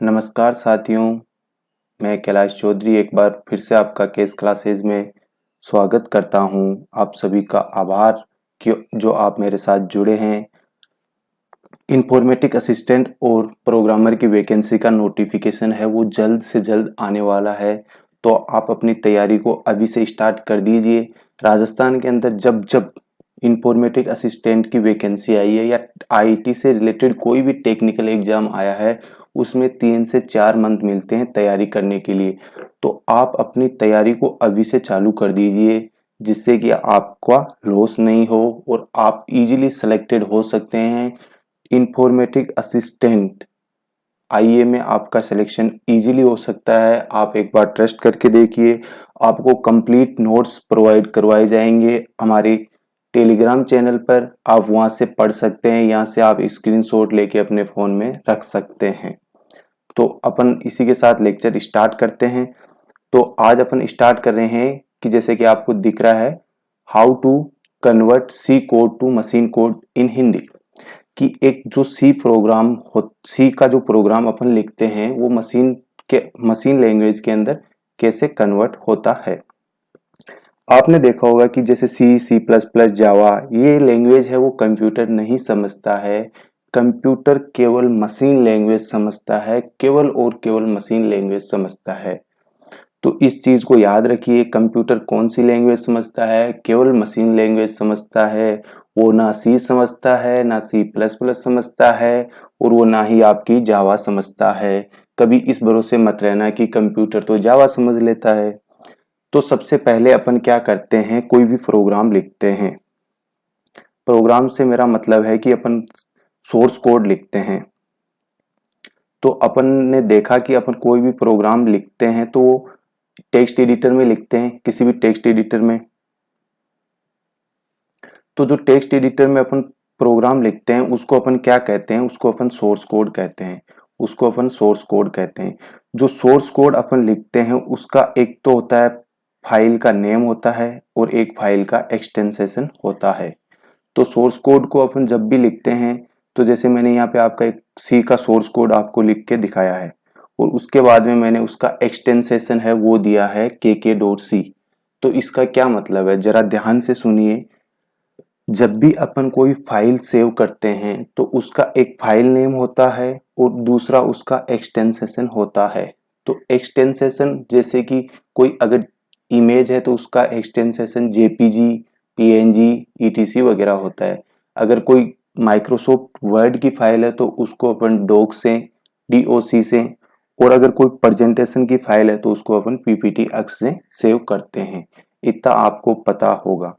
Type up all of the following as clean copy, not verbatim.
नमस्कार साथियों, मैं कैलाश चौधरी एक बार फिर से आपका केस क्लासेस में स्वागत करता हूं। आप सभी का आभार कि जो आप मेरे साथ जुड़े हैं। इन्फॉर्मेटिक असिस्टेंट और प्रोग्रामर की वैकेंसी का नोटिफिकेशन है वो जल्द से जल्द आने वाला है, तो आप अपनी तैयारी को अभी से स्टार्ट कर दीजिए। राजस्थान के अंदर जब जब इन्फॉर्मेटिक असिस्टेंट की वैकेंसी आई है या आईटी से रिलेटेड कोई भी टेक्निकल एग्जाम आया है, उसमें 3 से 4 मंथ मिलते हैं तैयारी करने के लिए। तो आप अपनी तैयारी को अभी से चालू कर दीजिए, जिससे कि आपका लॉस नहीं हो और आप इजीली सेलेक्टेड हो सकते हैं। इन्फॉर्मेटिक असिस्टेंट आईए में आपका सिलेक्शन इजीली हो सकता है। आप एक बार ट्रस्ट करके देखिए, आपको कंप्लीट नोट्स प्रोवाइड करवाए जाएंगे हमारे टेलीग्राम चैनल पर। आप वहां से पढ़ सकते हैं, यहाँ से आप स्क्रीनशॉट लेके अपने फोन में रख सकते हैं। तो अपन इसी के साथ लेक्चर स्टार्ट करते हैं। तो आज अपन स्टार्ट कर रहे हैं कि जैसे कि आपको दिख रहा है, how to convert C code to machine code in Hindi. कि एक जो सी का जो प्रोग्राम अपन लिखते हैं वो मशीन लैंग्वेज के अंदर कैसे कन्वर्ट होता है। आपने देखा होगा कि जैसे सी प्लस प्लस, जावा, ये लैंग्वेज है वो कंप्यूटर नहीं समझता है। कंप्यूटर केवल मशीन लैंग्वेज समझता है, केवल और केवल मशीन लैंग्वेज समझता है। तो इस चीज को याद रखिए, कंप्यूटर कौन सी लैंग्वेज समझता है? केवल मशीन लैंग्वेज समझता है। वो ना सी समझता है, ना सी प्लस प्लस समझता है, और वो ना ही आपकी जावा समझता है। कभी इस भरोसे मत रहना कि कंप्यूटर तो जावा समझ लेता है। तो सबसे पहले अपन क्या करते हैं, कोई भी प्रोग्राम लिखते हैं। प्रोग्राम से मेरा मतलब है कि अपन सोर्स कोड लिखते हैं। तो अपन ने देखा कि अपन कोई भी प्रोग्राम लिखते हैं तो वो टेक्स्ट एडिटर में लिखते हैं, किसी भी टेक्स्ट एडिटर में। तो जो टेक्स्ट एडिटर में अपन प्रोग्राम लिखते हैं उसको अपन क्या कहते हैं? उसको अपन सोर्स कोड कहते हैं। उसको अपन सोर्स कोड कहते हैं। जो सोर्स कोड अपन लिखते हैं उसका एक तो होता है फाइल का नेम होता है और एक फाइल का एक्सटेंशन होता है। तो सोर्स कोड को अपन जब भी लिखते हैं, तो जैसे मैंने यहाँ पे आपका एक सी का सोर्स कोड आपको लिख के दिखाया है, और उसके बाद में मैंने उसका एक्सटेंशन है वो दिया है kk.c। तो इसका क्या मतलब है, जरा ध्यान से सुनिए। जब भी अपन कोई फाइल सेव करते हैं तो उसका एक फाइल नेम होता है और दूसरा उसका एक्सटेंशन होता है। तो एक्सटेंशन जैसे कि कोई अगर इमेज है तो उसका एक्सटेंशन जेपीजी, पीएनजी, ईटीसी वगैरह होता है। अगर कोई माइक्रोसॉफ्ट वर्ड की फाइल है तो उसको अपन डॉक से, डीओसी से, और अगर कोई प्रेजेंटेशन की फाइल है तो उसको अपन पीपीटी एक्स से सेव करते हैं। इतना आपको पता होगा।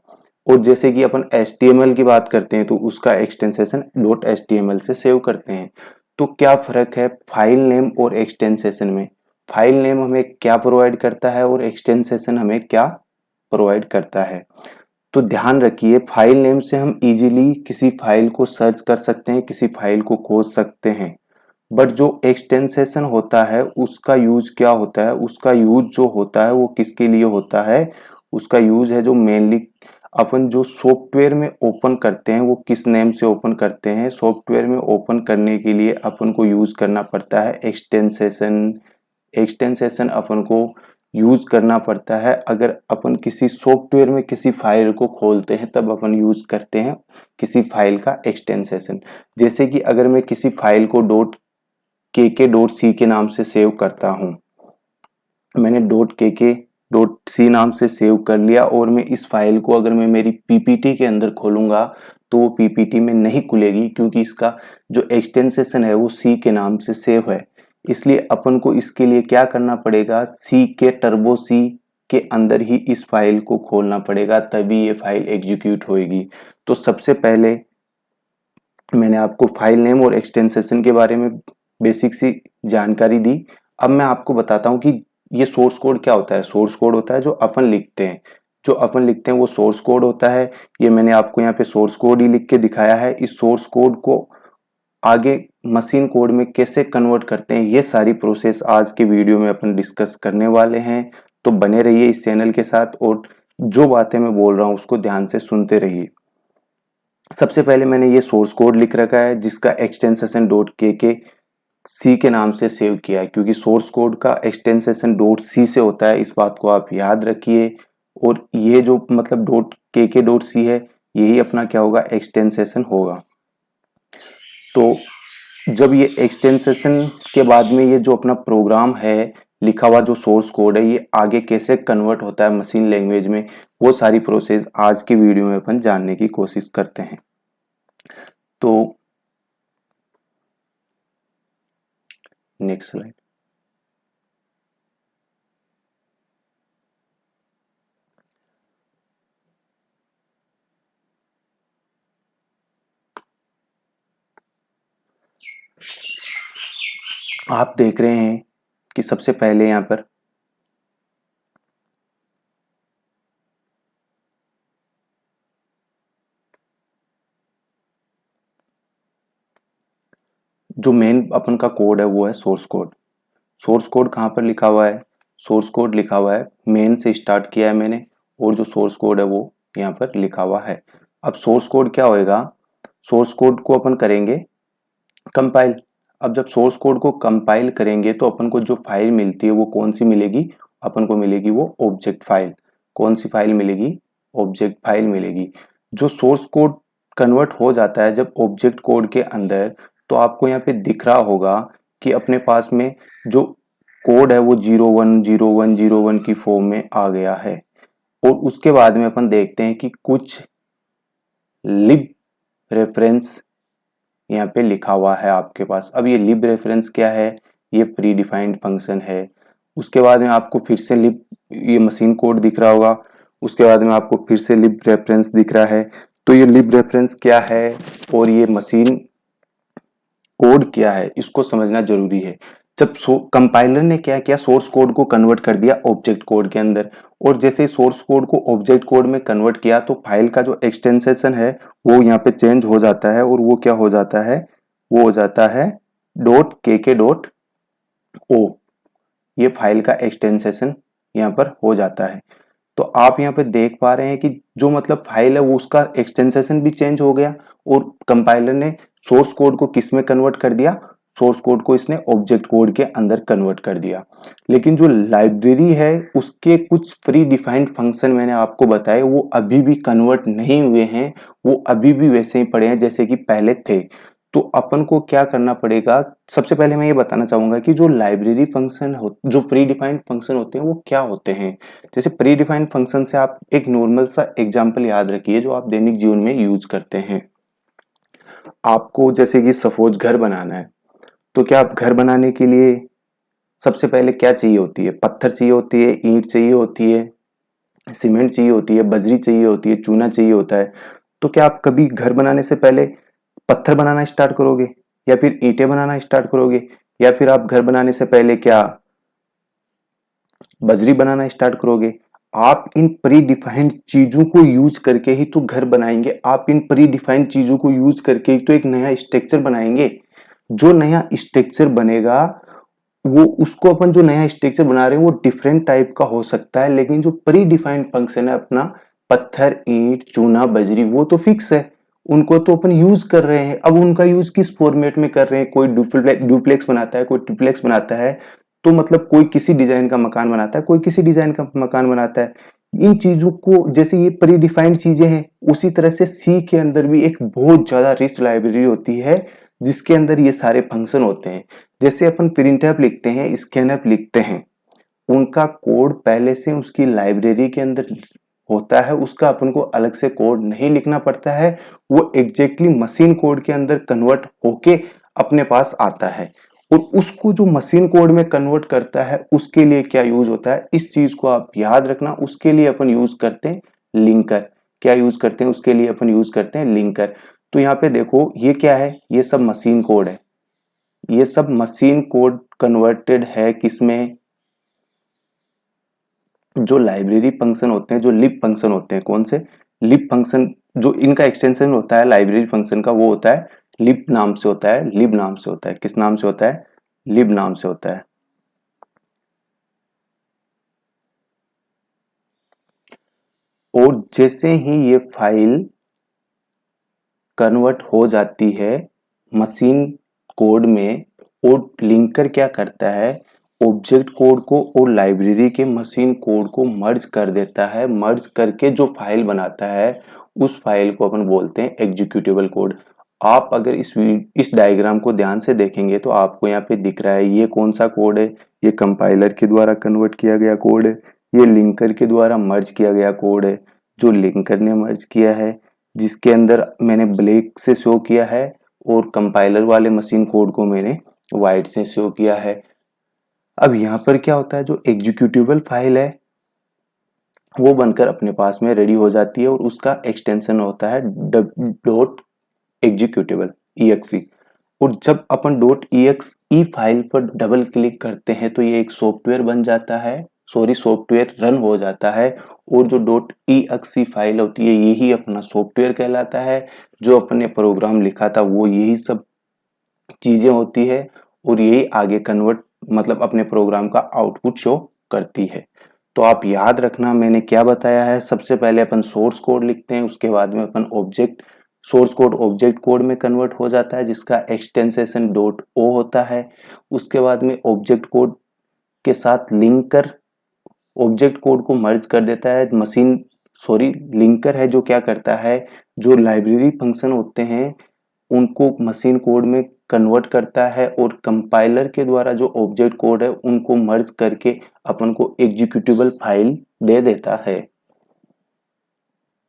और जैसे कि अपन HTML की बात करते हैं तो उसका एक्सटेंशन .html से सेव करते हैं। तो क्या फर्क है फाइल नेम और एक्सटेंशन में? फाइल नेम हमें क्या प्रोवाइड करता है और एक्सटेंशन हमें क्या प्रोवाइड करता है? तो ध्यान रखिए, फाइल नेम से हम इजीली किसी फाइल को सर्च कर सकते हैं, किसी फाइल को खोज सकते हैं। बट जो एक्सटेंशन होता है उसका यूज क्या होता है? उसका यूज जो होता है वो किसके लिए होता है? उसका यूज है जो मेनली अपन जो सॉफ्टवेयर में ओपन करते हैं वो किस नेम से ओपन करते हैं? सॉफ्टवेयर में ओपन करने के लिए अपन को यूज करना पड़ता है एक्सटेंशन। एक्सटेंशन अपन को यूज करना पड़ता है अगर अपन किसी सॉफ्टवेयर में किसी फाइल को खोलते हैं, तब अपन यूज करते हैं किसी फाइल का एक्सटेंशन। जैसे कि अगर मैं किसी फाइल को kk.c के नाम से सेव करता हूं, मैंने kk.c नाम से सेव कर लिया, और मैं इस फाइल को अगर मैं मेरी पीपीटी के अंदर खोलूंगा तो वो पीपीटी में नहीं खुलेगी, क्योंकि इसका जो एक्सटेंशन है वो सी के नाम से सेव है। इसलिए अपन को इसके लिए क्या करना पड़ेगा, सी के टर्बो सी के अंदर ही इस फाइल को खोलना पड़ेगा, तभी ये फाइल एग्जीक्यूट होएगी। तो सबसे पहले मैंने आपको फाइल नेम और एक्सटेंशन के बारे में बेसिक सी जानकारी दी। अब मैं आपको बताता हूँ कि ये सोर्स कोड क्या होता है। सोर्स कोड होता है जो अपन लिखते हैं, जो अपन लिखते हैं वो सोर्स कोड होता है। ये मैंने आपको यहाँ पे सोर्स कोड ही लिख के दिखाया है। इस सोर्स कोड को आगे मशीन कोड में कैसे कन्वर्ट करते हैं, ये सारी प्रोसेस आज के वीडियो में अपन डिस्कस करने वाले हैं। तो बने रहिए इस चैनल के साथ और जो बातें मैं बोल रहा हूँ उसको ध्यान से सुनते रहिए। सबसे पहले मैंने ये सोर्स कोड लिख रखा है जिसका एक्सटेंशन .kk सी के नाम से सेव किया है, क्योंकि सोर्स कोड का एक्सटेंशन डॉट सी से होता है, इस बात को आप याद रखिए। और ये जो मतलब डॉट के डॉट सी है, यही अपना क्या होगा, एक्सटेंशन होगा। तो जब ये एक्सटेंशन के बाद में ये जो अपना प्रोग्राम है लिखा हुआ, जो सोर्स कोड है, ये आगे कैसे कन्वर्ट होता है मशीन लैंग्वेज में, वो सारी प्रोसेस आज की वीडियो में अपन जानने की कोशिश करते हैं। तो नेक्स्ट स्लाइड। आप देख रहे हैं कि सबसे पहले यहां पर जो मेन अपन का कोड है वो है सोर्स कोड। सोर्स कोड कहाँ पर लिखा हुआ है, सोर्स कोड लिखा हुआ है, मेन से स्टार्ट किया है मैंने, और जो सोर्स कोड है वो यहाँ पर लिखा हुआ है। अब सोर्स कोड क्या होएगा, सोर्स कोड को अपन करेंगे कंपाइल। अब जब सोर्स कोड को कंपाइल करेंगे तो अपन को जो फाइल मिलती है वो कौन सी मिलेगी, अपन को मिलेगी वो ऑब्जेक्ट फाइल। कौन सी फाइल मिलेगी, ऑब्जेक्ट फाइल मिलेगी। जो सोर्स कोड कन्वर्ट हो जाता है जब ऑब्जेक्ट कोड के अंदर, तो आपको यहाँ पे दिख रहा होगा कि अपने पास में जो कोड है वो 010101 की फॉर्म में आ गया है। और उसके बाद में अपन देखते हैं कि कुछ लिब रेफरेंस यहाँ पे लिखा हुआ है आपके पास। अब ये लिब रेफरेंस क्या है, ये प्री डिफाइंड फंक्शन है। उसके बाद में आपको फिर से लिब, ये मशीन कोड दिख रहा होगा, उसके बाद में आपको फिर से लिब रेफरेंस दिख रहा है। तो ये लिब रेफरेंस क्या है और ये मशीन कोड क्या है, इसको समझना जरूरी है। जब कंपाइलर ने क्या किया, सोर्स कोड को कन्वर्ट कर दिया ऑब्जेक्ट कोड के अंदर, और जैसे सोर्स कोड को ऑब्जेक्ट कोड में कन्वर्ट किया तो फाइल का जो एक्सटेंशन है वो यहाँ पे चेंज हो जाता है, और वो क्या हो जाता है, वो हो जाता है डॉट के डॉट ओ। ये फाइल का एक्सटेंशन यहाँ पर हो जाता है। तो आप यहाँ पे देख पा रहे हैं कि जो मतलब फाइल है वो उसका एक्सटेंशन भी चेंज हो गया, और कंपाइलर ने सोर्स कोड को किस में कन्वर्ट कर दिया, सोर्स कोड को इसने ऑब्जेक्ट कोड के अंदर कन्वर्ट कर दिया। लेकिन जो लाइब्रेरी है उसके कुछ प्री डिफाइंड फंक्शन मैंने आपको बताए, वो अभी भी कन्वर्ट नहीं हुए हैं, वो अभी भी वैसे ही पड़े हैं जैसे कि पहले थे। तो अपन को क्या करना पड़ेगा, सबसे पहले मैं ये बताना चाहूंगा कि जो लाइब्रेरी फंक्शन हो, जो प्री डिफाइंड फंक्शन होते हैं वो क्या होते हैं। जैसे प्री डिफाइंड फंक्शन से आप एक नॉर्मल सा एग्जांपल याद रखिए जो आप दैनिक जीवन में यूज करते हैं। आपको जैसे कि सपोज घर बनाना है, तो क्या आप घर बनाने के लिए सबसे पहले क्या चाहिए होती है, पत्थर चाहिए होती है, ईंट चाहिए होती है, सीमेंट चाहिए होती है, बजरी चाहिए होती है, चूना चाहिए होता है। तो क्या आप कभी घर बनाने से पहले पत्थर बनाना स्टार्ट करोगे, या फिर ईंटें बनाना स्टार्ट करोगे, या फिर आप घर बनाने से पहले क्या बजरी बनाना स्टार्ट करोगे? आप इन प्री डिफाइंड चीजों को यूज करके ही तो घर बनाएंगे, आप इन प्री डिफाइंड चीजों को यूज करके ही तो एक नया स्ट्रक्चर बनाएंगे। जो नया स्ट्रक्चर बनेगा वो, उसको अपन जो नया स्ट्रक्चर बना रहे हैं वो डिफरेंट टाइप का हो सकता है, लेकिन जो प्री डिफाइंड फंक्शन है अपना, पत्थर ईंट चूना बजरी, वो तो फिक्स है, उनको तो अपन यूज कर रहे हैं। अब उनका यूज किस फॉर्मेट में कर रहे हैं, कोई डुप्लेक्स बनाता है, कोई ट्रिप्लेक्स बनाता है, तो मतलब कोई किसी डिजाइन का मकान बनाता है, कोई किसी डिजाइन का मकान बनाता है। इन चीजों को, जैसे ये प्री डिफाइंड चीजें हैं, उसी तरह से सी के अंदर भी एक बहुत ज्यादा रिच लाइब्रेरी होती है जिसके अंदर ये सारे फंक्शन होते हैं। जैसे अपन प्रिंटफ लिखते हैं, स्कैनफ लिखते हैं, उनका कोड पहले से उसकी लाइब्रेरी के अंदर होता है, उसका अपन को अलग से कोड नहीं लिखना पड़ता है, वो एग्जैक्टली मशीन कोड के अंदर कन्वर्ट होके अपने पास आता है। और उसको जो मशीन कोड में कन्वर्ट करता है उसके लिए क्या यूज होता है, इस चीज को आप याद रखना। उसके लिए अपन यूज करते हैं लिंकर। क्या यूज करते हैं, उसके लिए अपन यूज करते हैं लिंकर। तो यहाँ पे देखो ये क्या है, ये सब मशीन कोड है, ये सब मशीन कोड कन्वर्टेड है किसमें, जो लाइब्रेरी फंक्शन होते हैं, जो लिब फंक्शन होते हैं, कौन से लिब फंक्शन, जो इनका एक्सटेंशन होता है लाइब्रेरी फंक्शन का, वो होता है लिब नाम से होता है, लिब नाम से होता है, किस नाम से होता है, लिब नाम से होता है। और जैसे ही ये फाइल कन्वर्ट हो जाती है मशीन कोड में, और लिंकर क्या करता है, ऑब्जेक्ट कोड को और लाइब्रेरी के मशीन कोड को मर्ज कर देता है। मर्ज करके जो फाइल बनाता है उस फाइल को अपन बोलते हैं एग्जीक्यूटेबल कोड। आप अगर इस डायग्राम को ध्यान से देखेंगे तो आपको यहाँ पे दिख रहा है ये कौन सा कोड है, ये कंपाइलर के द्वारा कन्वर्ट किया गया कोड है, ये लिंकर के द्वारा मर्ज किया गया कोड है। जो लिंकर ने मर्ज किया है, जिसके अंदर मैंने ब्लैक से शो किया है, और कंपाइलर वाले मशीन कोड को मैंने व्हाइट से शो किया है। अब यहाँ पर क्या होता है, जो एग्जीक्यूटेबल फाइल है वो बनकर अपने पास में रेडी हो जाती है और उसका एक्सटेंशन होता है डॉट एग्जीक्यूटेबल EXE। और जब अपन डॉट EXE फाइल पर डबल क्लिक करते हैं तो ये एक सॉफ्टवेयर बन जाता है, सॉफ्टवेयर रन हो जाता है। और जो डॉट EXE फाइल होती है यही अपना सॉफ्टवेयर कहलाता है। जो अपने प्रोग्राम लिखा था वो यही सब चीजें होती है और यही आगे कन्वर्ट मतलब अपने प्रोग्राम का आउटपुट शो करती है। तो आप याद रखना मैंने क्या बताया है, सबसे पहले अपन सोर्स कोड लिखते हैं, उसके बाद में अपन सोर्स कोड ऑब्जेक्ट कोड में कन्वर्ट हो जाता है जिसका एक्सटेंशन डॉट ओ होता है। उसके बाद में ऑब्जेक्ट कोड के साथ लिंकर ऑब्जेक्ट कोड को मर्ज कर देता है। लिंकर है जो क्या करता है, जो लाइब्रेरी फंक्शन होते हैं उनको मशीन कोड में कन्वर्ट करता है और कंपाइलर के द्वारा जो ऑब्जेक्ट कोड है उनको मर्ज करके अपन को एग्जीक्यूटेबल फाइल दे देता है।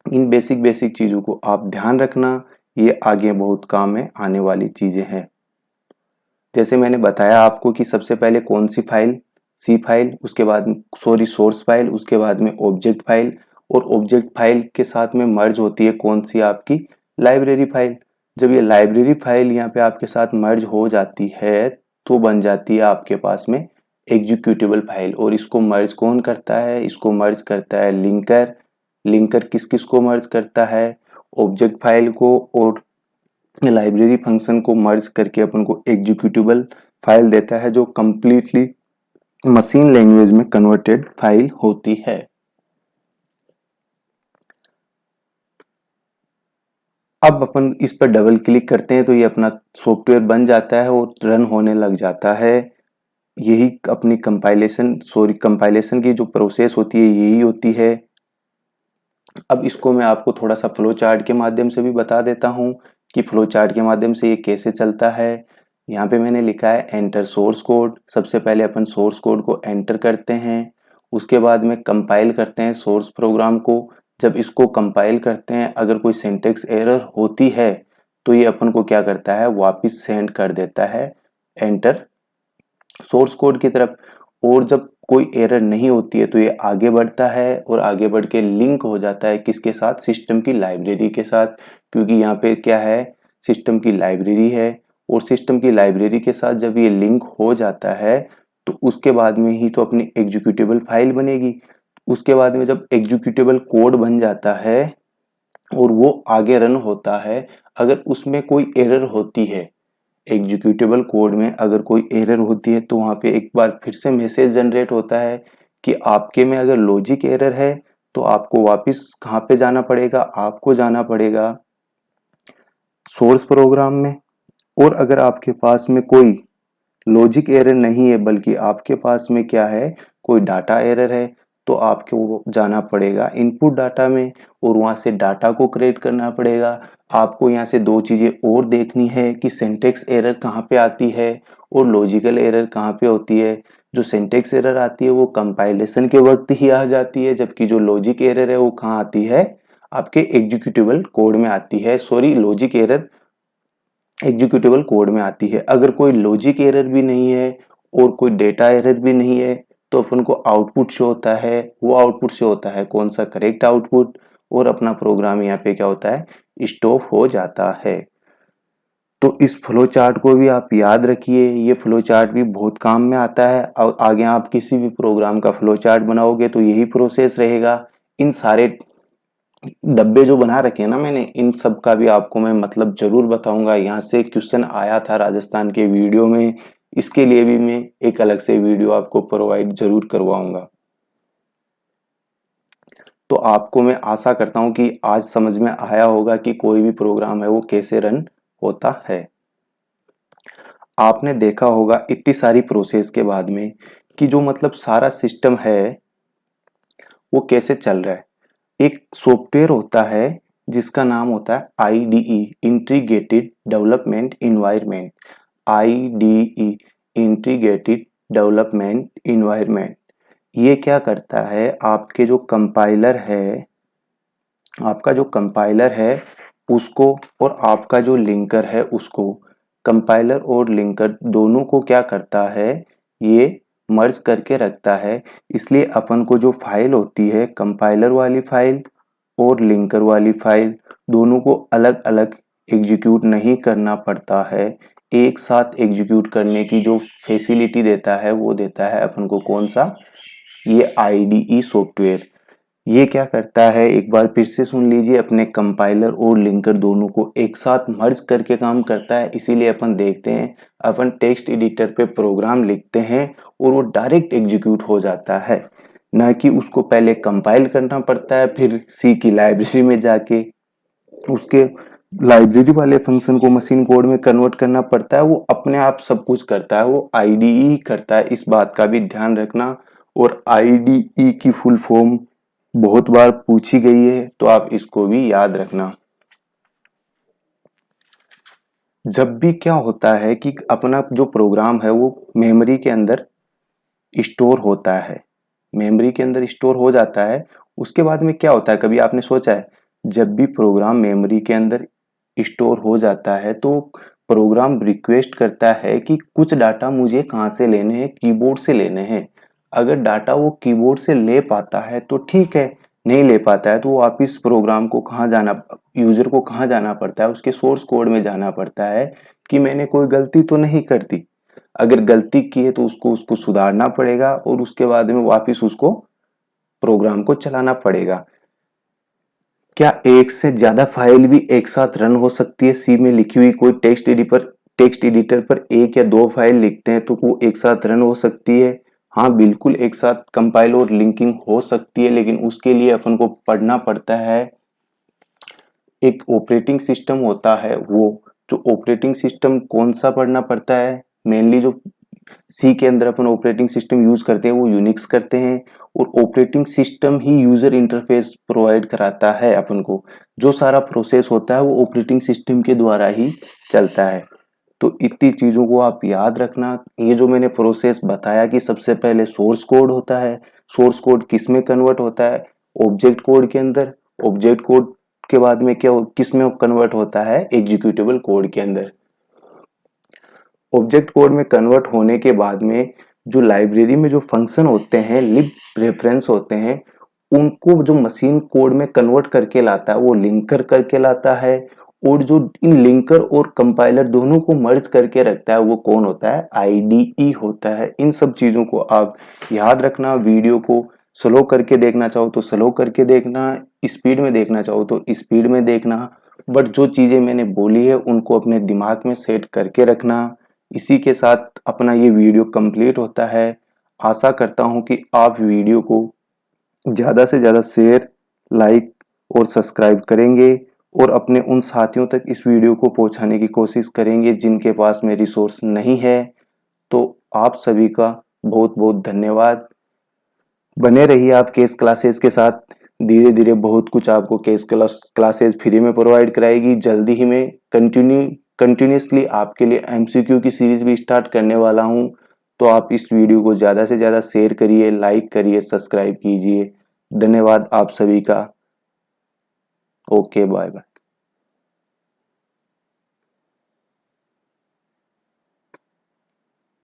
इन बेसिक चीजों को आप ध्यान रखना, ये आगे बहुत काम में आने वाली चीजें हैं। जैसे मैंने बताया आपको कि सबसे पहले कौन सी फाइल, सी फाइल, उसके बाद सोर्स फाइल, उसके बाद में ऑब्जेक्ट फाइल, और ऑब्जेक्ट फाइल के साथ में मर्ज होती है कौन सी, आपकी लाइब्रेरी फाइल। जब ये लाइब्रेरी फाइल यहाँ पे आपके साथ मर्ज हो जाती है तो बन जाती है आपके पास में एग्जीक्यूटेबल फाइल। और इसको मर्ज कौन करता है, इसको मर्ज करता है लिंकर। लिंकर किस किस को मर्ज करता है, ऑब्जेक्ट फाइल को और लाइब्रेरी फंक्शन को मर्ज करके अपन को एग्जीक्यूटेबल फाइल देता है जो कंप्लीटली मशीन लैंग्वेज में कन्वर्टेड फाइल होती है। अब अपन इस पर डबल क्लिक करते हैं तो ये अपना सॉफ्टवेयर बन जाता है और रन होने लग जाता है। यही अपनी कंपाइलेशन की जो प्रोसेस होती है यही होती है। अब इसको मैं आपको थोड़ा सा फ्लो चार्ट के माध्यम से भी बता देता हूँ कि फ्लो चार्ट के माध्यम से ये कैसे चलता है। यहाँ पे मैंने लिखा है एंटर सोर्स कोड। सबसे पहले अपन सोर्स कोड को एंटर करते हैं, उसके बाद में कंपाइल करते हैं सोर्स प्रोग्राम को। जब इसको कंपाइल करते हैं अगर कोई सिंटेक्स एरर होती है तो ये अपन को क्या करता है, वापस सेंड कर देता है एंटर सोर्स कोड की तरफ। और जब कोई एरर नहीं होती है तो ये आगे बढ़ता है और आगे बढ़ के लिंक हो जाता है किसके साथ, सिस्टम की लाइब्रेरी के साथ। क्योंकि यहाँ पे क्या है, सिस्टम की लाइब्रेरी है और सिस्टम की लाइब्रेरी के साथ जब ये लिंक हो जाता है तो उसके बाद में ही तो अपनी एग्जीक्यूटेबल फाइल बनेगी। उसके बाद में जब एग्जीक्यूटेबल कोड बन जाता है और वो आगे रन होता है, अगर उसमें कोई एरर होती है, एग्जीक्यूटेबल कोड में अगर कोई एरर होती है तो वहां पे एक बार फिर से मैसेज जनरेट होता है कि आपके में अगर लॉजिक एरर है तो आपको वापस कहाँ पे जाना पड़ेगा, आपको जाना पड़ेगा सोर्स प्रोग्राम में। और अगर आपके पास में कोई लॉजिक एरर नहीं है बल्कि आपके पास में क्या है, कोई डाटा एरर है, तो आपको जाना पड़ेगा इनपुट डाटा में और वहां से डाटा को क्रिएट करना पड़ेगा। आपको यहाँ से दो चीजें और देखनी है कि सिंटेक्स एरर कहाँ पे आती है और लॉजिकल एरर कहाँ पे होती है। जो सिंटेक्स एरर आती है वो कंपाइलेशन के वक्त ही आ जाती है, जबकि जो लॉजिक एरर है वो कहाँ आती है, आपके एग्जीक्यूटेबल कोड में आती है। लॉजिक एरर एग्जीक्यूटेबल कोड में आती है। अगर कोई लॉजिक एरर भी नहीं है और कोई डेटा एरर भी नहीं है तो अपन को आउटपुट शो होता है। वो आउटपुट शो होता है कौन सा, करेक्ट आउटपुट। और अपना प्रोग्राम यहाँ पे क्या होता है, स्टॉप हो जाता है। तो इस फ्लो चार्ट को भी आप याद रखिए, ये फ्लो चार्ट भी बहुत काम में आता है। आगे आप किसी भी प्रोग्राम का फ्लो चार्ट बनाओगे तो यही प्रोसेस रहेगा। इन सारे डब्बे जो बना रखे हैं ना मैंने, इन सब का भी आपको मैं मतलब जरूर बताऊंगा। यहाँ से क्वेश्चन आया था राजस्थान के वीडियो में, इसके लिए भी मैं एक अलग से वीडियो आपको प्रोवाइड जरूर करवाऊंगा। तो आपको मैं आशा करता हूं कि आज समझ में आया होगा कि कोई भी प्रोग्राम है वो कैसे रन होता है। आपने देखा होगा इतनी सारी प्रोसेस के बाद में कि जो मतलब सारा सिस्टम है वो कैसे चल रहा है। एक सॉफ्टवेयर होता है जिसका नाम होता है IDE, integrated development environment. IDE, integrated development environment. ये क्या करता है, आपका जो कंपाइलर है उसको और आपका जो लिंकर है उसको, कंपाइलर और लिंकर दोनों को क्या करता है, ये मर्ज करके रखता है। इसलिए अपन को जो फाइल होती है, कंपाइलर वाली फाइल और लिंकर वाली फाइल, दोनों को अलग अलग एग्जीक्यूट नहीं करना पड़ता है। एक साथ एग्जीक्यूट करने की जो फैसिलिटी देता है वो देता है अपन को कौन सा, ये आईडीई सॉफ्टवेयर। ये क्या करता है, एक बार फिर से सुन लीजिए, अपने कंपाइलर और लिंकर दोनों को एक साथ मर्ज करके काम करता है। इसीलिए अपन देखते हैं, अपन टेक्स्ट एडिटर पे प्रोग्राम लिखते हैं और वो डायरेक्ट एग्जीक्यूट हो जाता है, ना कि उसको पहले कंपाइल करना पड़ता है, फिर सी की लाइब्रेरी में जाके उसके लाइब्रेरी वाले फंक्शन को मशीन कोड में कन्वर्ट करना पड़ता है। वो अपने आप सब कुछ करता है, वो आईडीई करता है। इस बात का भी ध्यान रखना। और आईडीई की फुल फॉर्म बहुत बार पूछी गई है, तो आप इसको भी याद रखना। जब भी क्या होता है कि अपना जो प्रोग्राम है वो मेमोरी के अंदर स्टोर होता है, मेमोरी के अंदर स्टोर हो जाता है। उसके बाद में क्या होता है, कभी आपने सोचा है, जब भी प्रोग्राम मेमोरी के अंदर स्टोर हो जाता है तो प्रोग्राम रिक्वेस्ट करता है कि कुछ डाटा मुझे कहाँ से लेने हैं, कीबोर्ड से लेने हैं। अगर डाटा वो कीबोर्ड से ले पाता है तो ठीक है, नहीं ले पाता है तो वो वापिस प्रोग्राम को कहाँ जाना, यूजर को कहाँ जाना पड़ता है, उसके सोर्स कोड में जाना पड़ता है कि मैंने कोई गलती तो नहीं कर दी। अगर गलती की है तो उसको उसको सुधारना पड़ेगा और उसके बाद में वापिस उसको प्रोग्राम को चलाना पड़ेगा। क्या एक से ज्यादा फाइल भी एक साथ रन हो सकती है? सी में लिखी हुई कोई टेक्स्ट एडिटर पर एक या दो फाइल लिखते हैं तो वो एक साथ रन हो सकती है। हाँ बिल्कुल, एक साथ कंपाइल और लिंकिंग हो सकती है, लेकिन उसके लिए अपन को पढ़ना पड़ता है। एक ऑपरेटिंग सिस्टम होता है, वो जो ऑपरेटिंग सिस्टम कौन सा पढ़ना पड़ता है, मेनली जो सी के अंदर अपन ऑपरेटिंग सिस्टम यूज करते हैं वो यूनिक्स करते हैं। और ऑपरेटिंग सिस्टम ही यूजर इंटरफेस प्रोवाइड कराता है अपन को। जो सारा प्रोसेस होता है वो ऑपरेटिंग सिस्टम के द्वारा ही चलता है। तो इतनी चीजों को आप याद रखना। ये जो मैंने प्रोसेस बताया कि सबसे पहले सोर्स कोड होता है, सोर्स कोड किस में कन्वर्ट होता है, ऑब्जेक्ट कोड के अंदर। ऑब्जेक्ट कोड के बाद में किस में कन्वर्ट होता है, एग्जीक्यूटेबल कोड के अंदर। ऑब्जेक्ट कोड में कन्वर्ट होने के बाद में जो लाइब्रेरी में जो फंक्शन होते हैं, लिब रेफरेंस होते हैं, उनको जो मशीन कोड में कन्वर्ट करके लाता है वो लिंकर करके लाता है। और जो इन लिंकर और कंपाइलर दोनों को मर्ज करके रखता है वो कौन होता है, आईडीई होता है। इन सब चीजों को आप याद रखना। वीडियो को स्लो करके देखना चाहो तो स्लो करके देखना, स्पीड में देखना चाहो तो स्पीड में देखना। बट जो चीजें मैंने बोली है उनको अपने दिमाग में सेट करके रखना। इसी के साथ अपना ये वीडियो कंप्लीट होता है। आशा करता हूँ कि आप वीडियो को ज़्यादा से ज़्यादा शेयर, लाइक और सब्सक्राइब करेंगे और अपने उन साथियों तक इस वीडियो को पहुंचाने की कोशिश करेंगे जिनके पास में रिसोर्स नहीं है। तो आप सभी का बहुत बहुत धन्यवाद। बने रहिए आप केस क्लासेस के साथ। धीरे धीरे बहुत कुछ आपको केस क्लासेस फ्री में प्रोवाइड कराएगी। जल्दी ही मैं कंटिन्यूसली आपके लिए एमसीक्यू की सीरीज भी स्टार्ट करने वाला हूं। तो आप इस वीडियो को ज़्यादा से ज़्यादा शेयर करिए, लाइक करिए, सब्सक्राइब कीजिए। धन्यवाद आप सभी का। Okay, bye bye.